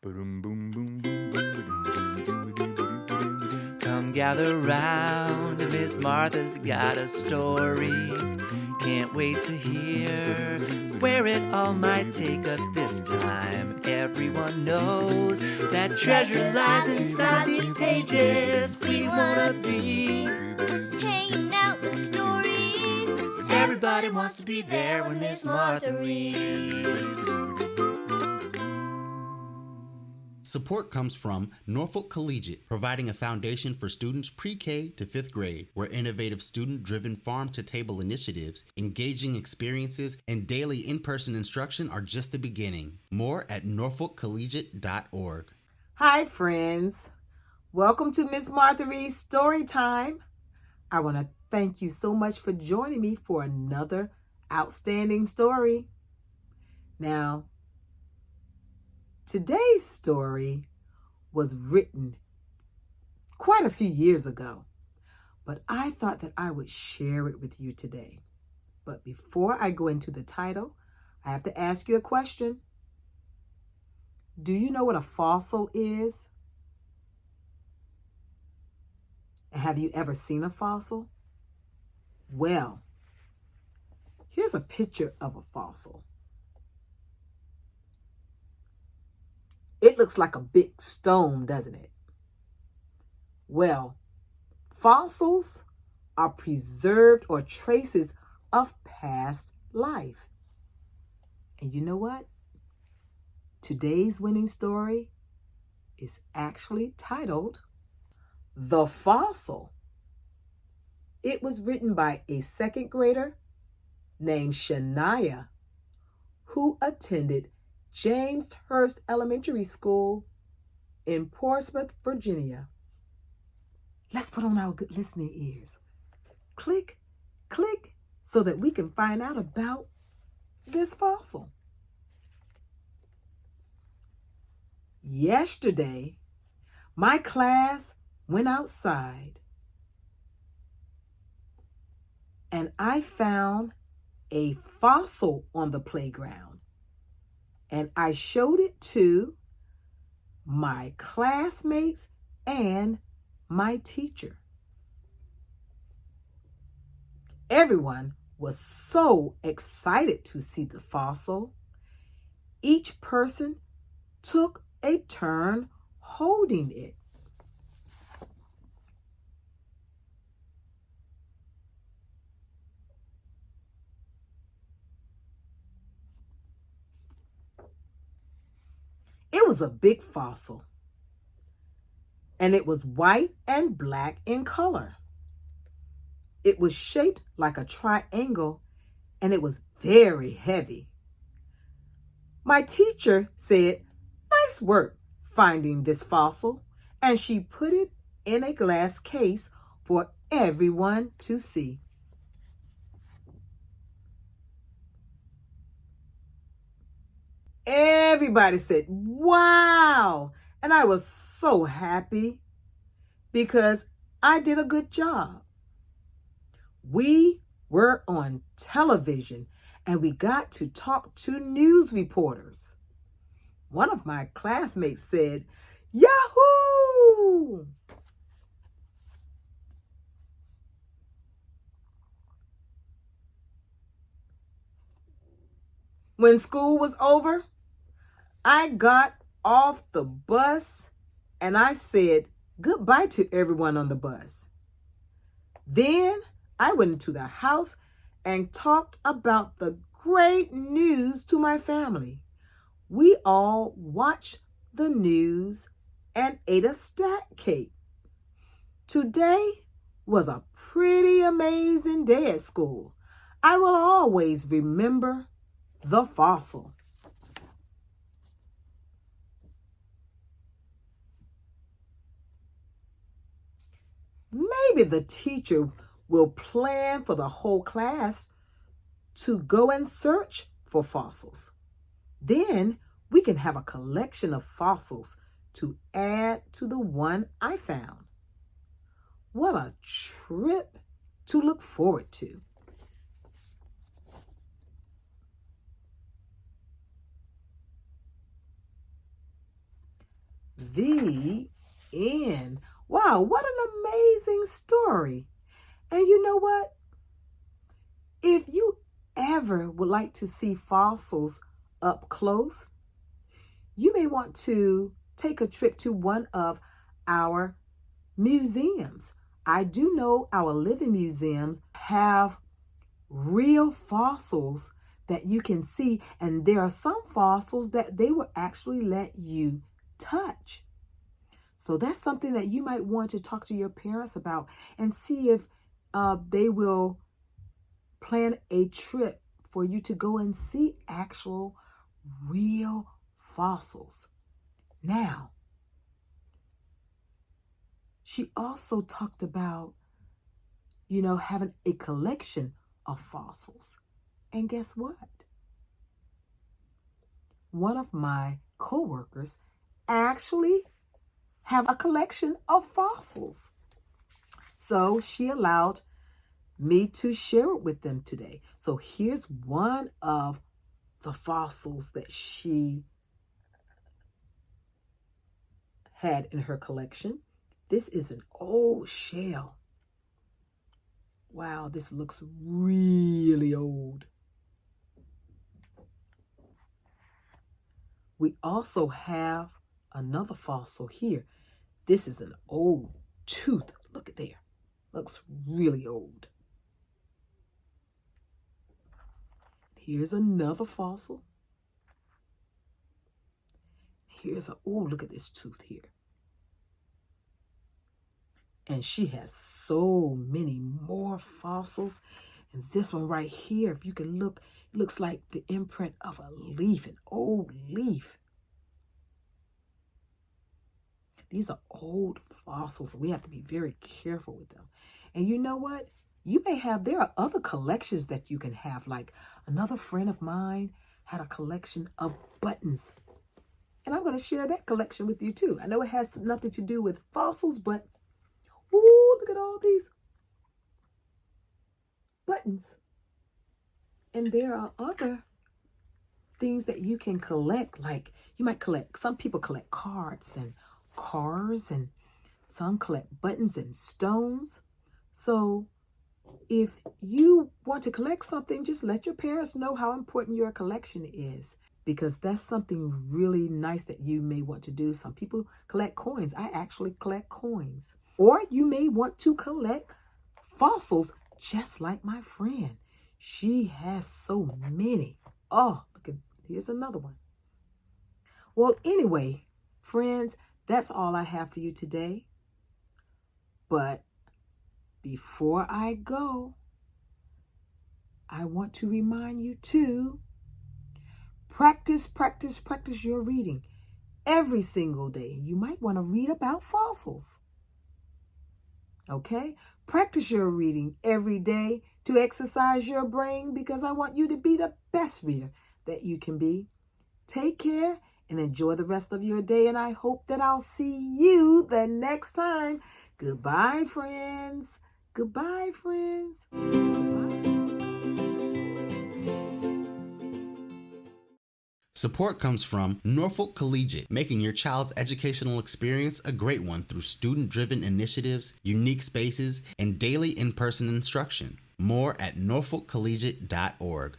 Come gather round, Miss Martha's got a story. Can't wait to hear where it all might take us this time. Everyone knows that treasure lies inside these pages. We wanna be hanging out with stories. Everybody wants to be there when Miss Martha reads. Support comes from Norfolk Collegiate, providing a foundation for students pre-K to 5th grade, where innovative student-driven farm-to-table initiatives, engaging experiences, and daily in-person instruction are just the beginning. More at norfolkcollegiate.org. Hi, friends. Welcome to Miss Martha Reed's Story Time. I want to thank you so much for joining me for another outstanding story. Now, today's story was written quite a few years ago, but I thought that I would share it with you today. But before I go into the title, I have to ask you a question. Do you know what a fossil is? Have you ever seen a fossil? Well, here's a picture of a fossil. It looks like a big stone, doesn't it? Well, fossils are preserved or traces of past life. And you know what? Today's winning story is actually titled The Fossil. It was written by a second grader named Shania, who attended James Hurst Elementary School in Portsmouth, Virginia. Let's put on our good listening ears. Click, click, so that we can find out about this fossil. Yesterday, my class went outside and I found a fossil on the playground. And I showed it to my classmates and my teacher. Everyone was so excited to see the fossil. Each person took a turn holding it. It was a big fossil, and it was white and black in color. It was shaped like a triangle, and it was very heavy. My teacher said, "Nice work finding this fossil," and she put it in a glass case for everyone to see. Everybody said, "Wow!" And I was so happy because I did a good job. We were on television and we got to talk to news reporters. One of my classmates said, "Yahoo!" When school was over, I got off the bus and I said goodbye to everyone on the bus. Then I went into the house and talked about the great news to my family. We all watched the news and ate a stack cake. Today was a pretty amazing day at school. I will always remember the fossil. Maybe the teacher will plan for the whole class to go and search for fossils. Then we can have a collection of fossils to add to the one I found. What a trip to look forward to. The end. Wow, what an amazing story. And you know what? If you ever would like to see fossils up close, you may want to take a trip to one of our museums. I do know our living museums have real fossils that you can see, and there are some fossils that they will actually let you touch. So that's something that you might want to talk to your parents about and see if they will plan a trip for you to go and see actual real fossils. Now, she also talked about, having a collection of fossils. And guess what? One of my coworkers actually have a collection of fossils. So she allowed me to share it with them today. So here's one of the fossils that she had in her collection. This is an old shell. Wow, this looks really old. We also have another fossil here. This is an old tooth. Look at there. Looks really old. Here's another fossil. Look at this tooth here. And she has so many more fossils. And this one right here, if you can look, it looks like the imprint of a leaf, an old leaf. These are old fossils, so we have to be very careful with them. And you know what? There are other collections that you can have. Like another friend of mine had a collection of buttons. And I'm going to share that collection with you too. I know it has nothing to do with fossils, but ooh, look at all these buttons. And there are other things that you can collect. Like some people collect cards and cars, and some collect buttons and stones. So if you want to collect something, just let your parents know how important your collection is, because that's something really nice that you may want to do. Some people collect coins. I actually collect coins. Or you may want to collect fossils just like my friend. She has so many. Oh, here's another one. Well, anyway, friends, that's all I have for you today. But before I go, I want to remind you to practice your reading every single day. You might want to read about fossils. Okay? Practice your reading every day to exercise your brain, because I want you to be the best reader that you can be. Take care and enjoy the rest of your day, and I hope that I'll see you the next time. Goodbye, friends. Goodbye, friends. Goodbye. Support comes from Norfolk Collegiate, making your child's educational experience a great one through student-driven initiatives, unique spaces, and daily in-person instruction. More at norfolkcollegiate.org.